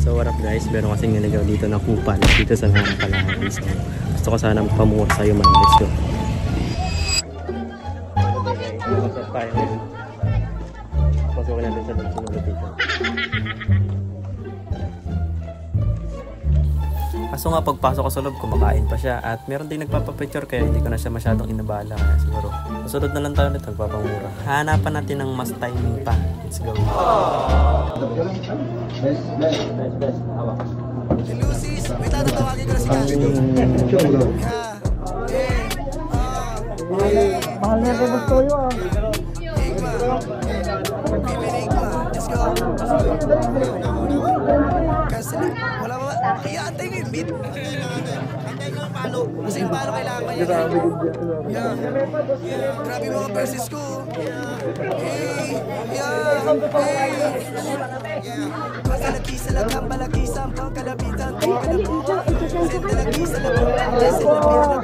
So what up guys, meron kasing nilagaw dito na kupal dito sa Narapalahan. So gusto ko sana magpamura sa'yo man. Let's go. Pasok tayo ngayon. Pasukin natin sa sunod dito. Kaso nga pagpasok ko sa loob, kumakain pa siya. At meron din nagpapapicture kaya hindi ko na siya masyadong inabala. Kaya siguro susunod na lang tayo nito, magpapamura. Hanapan natin ng mas timing pa. Let's go. Best. Hawak. Lucis, may tatawagin ko na si Cash. Mahal na rin gusto yun ah. Let's go. Cancel. Wala ba? Kaya antay ko yung beat. Antay ko yung palo. Kasi yung palo kailangan ko yan. Grabe mga verses ko. Kalaki sa lagang palaki sa ampang kalabitan. Kalaki sa lagang palaki sa